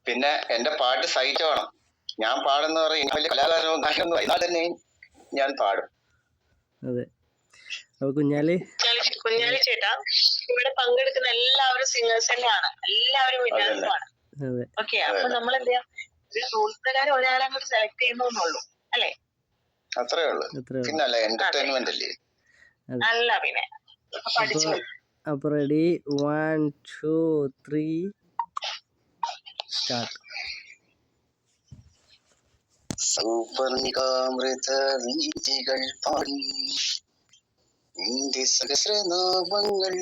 പിന്നെ എന്റെ പാട്ട് സഹിച്ചോണം. ഞാൻ പാടുന്ന പറയും വലിയ കലാകാരനോ ഗായകനോ എന്നാൽ തന്നെ ഞാൻ പാടും. അതെ. അപ്പൊ കുഞ്ഞാലി ചേട്ടാ, ഇവിടെ പങ്കെടുക്കുന്ന എല്ലാവരും സിംഗേഴ്സ് തന്നെയാണ്, എല്ലാവരും വിദ്യാർത്ഥികളാണ്. ഓക്കെ, അപ്പൊ നമ്മൾ എന്ത് ചെയ്യാം, റൂൾസ് പ്രകാരം ഒരാളെ അങ്ങോട്ട് സെലക്ട് ചെയ്യുന്നുള്ളൂ അല്ലേ? അത്രേ ഉള്ളൂ. പിന്നല്ല എന്റർടൈൻമെന്റ് അല്ലേ? അല്ല പിന്നെ അപ്പൊ റെഡി, 1 2 3 സ്റ്റാർട്ട്. സൗവർണികാമൃത വീഥികൾ പാടി നിന്റെ സഹസ്രനാമങ്ങൾ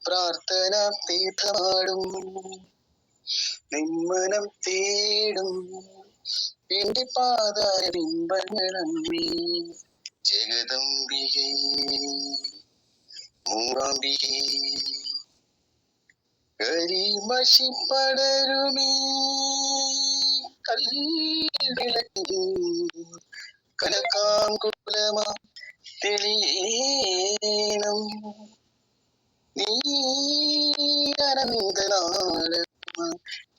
പ്രാർത്ഥന തീർത്ഥമാടും നിന്മനം തേടും എന്റെ പാദബിംബങ്ങളമ്മേ ജഗദംബികേ മൂകാംബികേ കരിമഷിപ്പടരുമീ കൽവിളക്കിൽ കനകാങ്കുലമാ തെളിയേണം നീ അനന്തനാളമാ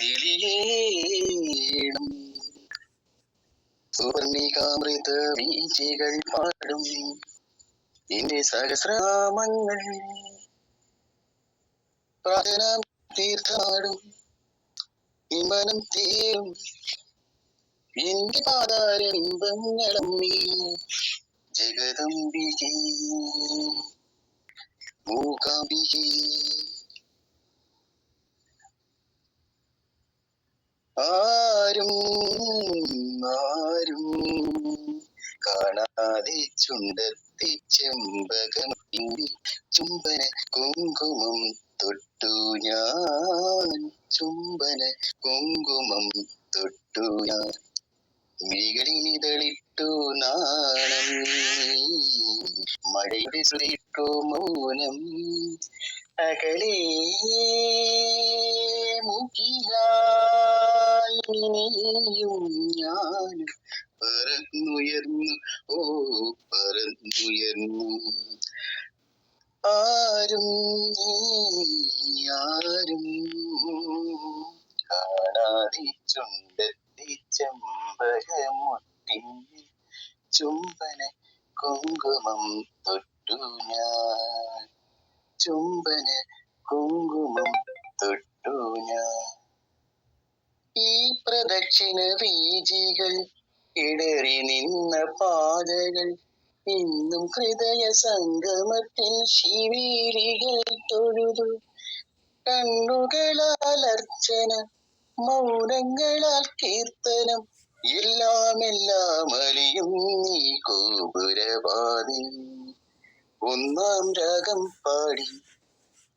തെളിയേണം സുവർണികാമൃത വീചികൾ പാടും എന്റെ സഹസ്രാമങ്ങൾ പ്രാർത്ഥന തീർത്ഥാടും വിമനം തേരും എന്റെ പാതാരബിംബങ്ങളമ്മേ ജഗദംബികേ മൂകാംബികേ. ആരും ആരും കാണാതെ ചുണ്ടത്തി ചെമ്പകം ചുംബന കുങ്കുമം തൊട്ടു ഞാൻ ചുംബന കുങ്കുമം തൊട്ടു ഞാൻ മികളിനിതളിട്ടു നാണം മഴയുടെ സുരിട്ടു മൗനം അകലേ മുകിലായും ഞാൻ പറന്നുയർന്നു ഓ പറന്നുയർന്നു. ആരും ആരും കാണാതെ ചുണ്ടത്തി ചെമ്പകമുട്ടിൻ ചുംബന കുങ്കുമം തൊട്ടു ഞാൻ ചുംബന കുങ്കുമം തൊട്ടു ഞാൻ. ഈ പ്രദക്ഷിണ വീജികൾ ഇടറി നിന്ന പാതകൾ ഇന്നും ഹൃദയ സംഗമത്തിൽ ശിവീരികൾ തൊഴുതു കണ്ണുകളാൽ അർച്ചന മൗനങ്ങളാൽ കീർത്തനം എല്ലാം അലിയും നീ ഗോപുരവാതിൽ. ഒന്നാം രാഗം പാടി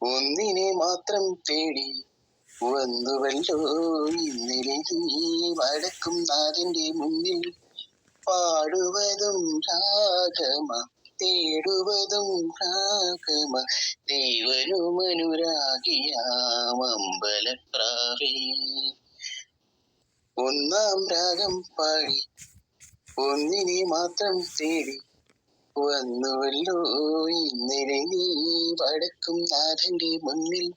ഒന്നിനെ മാത്രം തേടി വന്നുവല്ലോ ഇന്നലെ നീ വടക്കും നാഥന്റെ മുന്നിൽ. പാടുവതും രാഗമ തേടുവതും രാഗമ ദേവനുമനുരാഗിയാമമ്പലപ്രാവേ. ഒന്നാം രാഗം പാടി ഒന്നിനെ മാത്രം തേടി വന്നുവല്ലോ ഇന്നലെ നീ വടക്കും നാഥന്റെ മുന്നിൽ.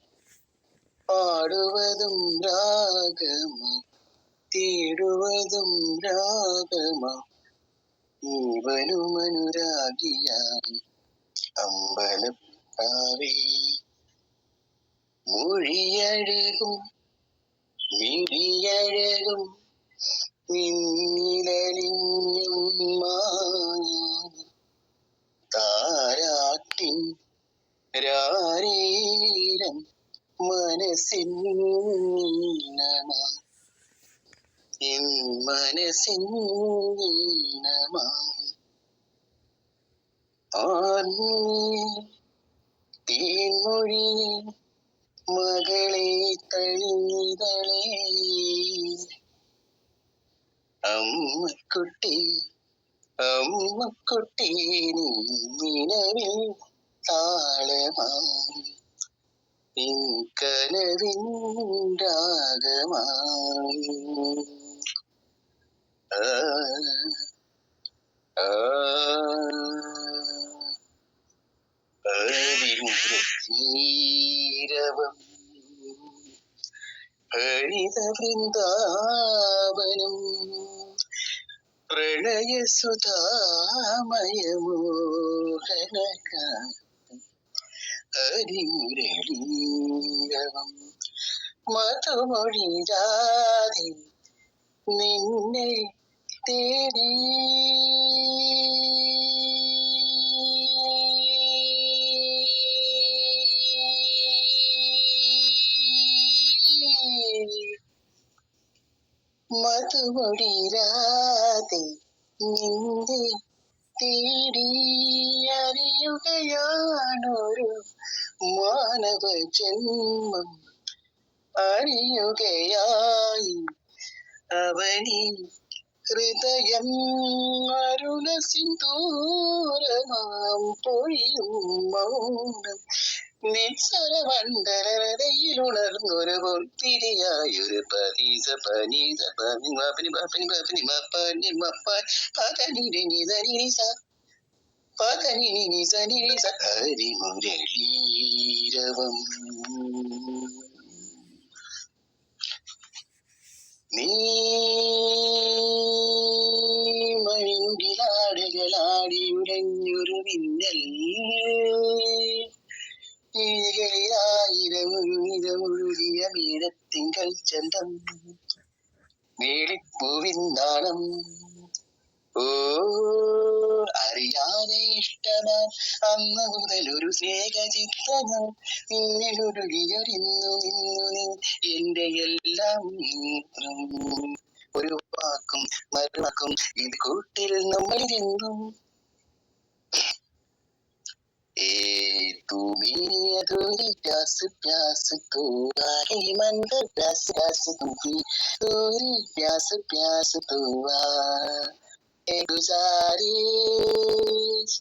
പാടുവതും രാഗമ തേടുവതും രാഗമ ജീവനുമനുരാഗിയായി അമ്പലപ്രാവേ. മൊഴിയഴകും മിഴിയഴകും നിന്നിലലിഞ്ഞും താരാട്ടിൻ രാരീരം മനസ്സിൻ നീനമാ എൻ മനസ്സിൻ നീനമാ. തേൻമൊഴിയെ മകളെ തളിതളേ അമ്മക്കുട്ടി അമ്മക്കുട്ടി നിലവിൽ താളമായി കനവിൻ രാഗമായി. അതിമുരത്തീരവം ഹരിത വൃന്ദാവനം പ്രണയസുധാമയമോഹനക ഹരിമുരളീരവം മധുമൊഴിരാതെ നിന്നെ തേടി മധുമൊഴിരാതെ നിന്നെ തേടി അറിയുകയാണൊരു മാനവ ജന്മം അറിയുകയായി അവനി ഹൃദയം അരുണ സിന്ദൂരമാം പൊഴിയും മൗനം നിസ്സരമണ്ഡലതയിലുണർന്നൊരു പൊത്തിരിയായൊരു പനീസ പനീസ പനി മപ്പനി മപ്പനി മപ്പനി മപ്പനി മപ്പ പതനിരി നിസനിസ പതനിനി നിസനിസ ഹരിമുരളീരവം നീ മണിങ്കിലാടുകളാടിയുടഞ്ഞൊരു മിന്നൽ ഇഴകളിലായിരമുഴുകിയ മീനത്തിങ്കൾ ചന്തം വേളിപ്പൂവിൻ നാളം ഓ അറിയാതെ ഇഷ്ടമാൻ അന്ന് മുതലൊരു സ്നേഹചിത്രങ്ങൾ നിന്നിലൊരുകിയൊരിന്നു നിന്നു നീ എന്റെ എല്ലാം ഒരു വാക്കും മറുവാക്കും ഇത് കൂട്ടിൽ നമ്മളിരുന്നും तू मेरी अधूरी प्यास प्यास तू आए मन का प्यास प्यास अधूरी प्यास प्यास तू आए गुजारिश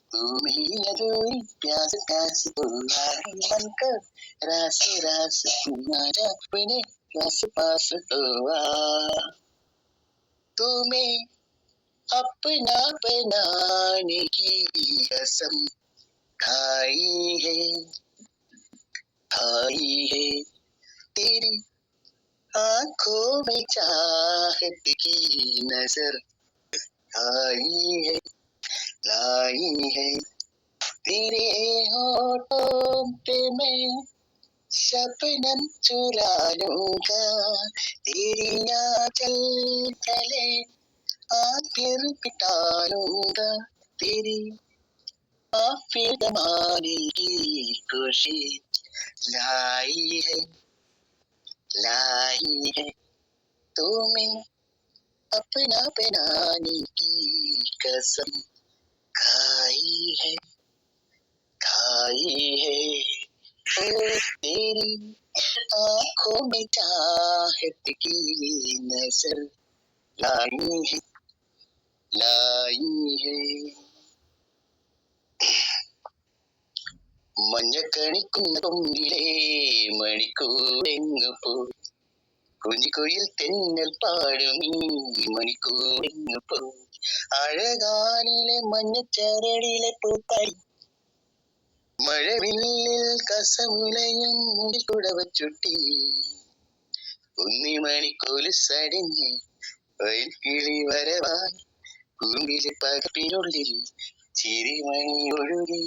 तू मेरी अधूरी प्यास प्यास तू आए मन का रास रास तू आजा अपने पास पास तू आ तुम्हें अपना बनाने की कसम खाई है तेरी आंखों में चाहत की नजर आई है लाई है तेरे होठों पे मैं शबनम चुरा लूंगा तेरी आंचल तले आंखें पिटा लूंगा तेरी फिर जमाने की खुशी लाई है तुम्हें अपना बनाने की कसम खाई है ओ तेरी आंखों में चाहत की नजर लाई है മഞ്ഞക്കണിക്കുന്ന കൊമ്പിലേ മണിക്കൂടെങ്ങു പോ കുഞ്ഞിക്കുയിൽ തെന്നൽ പാടും ഈ മണിക്കൂടെങ്ങു പോ അഴകാനിലെ മഞ്ഞച്ചരടിലെ പൂത്താരി മഴവില്ലിൽ കസമുലയും മുടിൽ കുടവ ചുട്ടി ഉന്നിമണിക്കോല് സടിഞ്ഞ് വയൽക്കിളി വരവാൻ കുറുമ്പിലെ പകപ്പിനുള്ളിൽ ചിരിമണി ഒഴുകി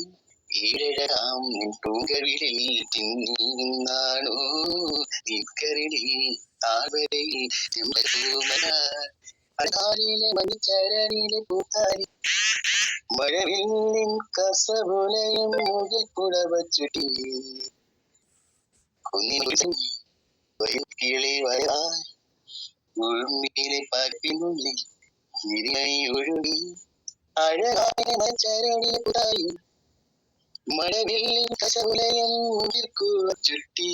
ഈഴഴകാം നിൻ പൂങ്കവിളിൽ തിന്നാണോ നിൻകരളിൽ താഴ്വരയിൽ ചെമ്പൂമല അഴകാനിലെ മഞ്ഞച്ചരടിലെ പൂത്താരി മഴവില്ലിൻ കസവുലയും മുകിൽ കുടവ ചുട്ടി കിളി വരാൻ ഉഴുമ്പിലെ പകപ്പിനുള്ളിൽ ചിരിമണി ഒഴുകി അഴകായ മഞ്ഞച്ചരടിലെ പൂത്താരി മഴവില്ലിൻ കസവുലയും മുകിൽ കുടവ ചുട്ടി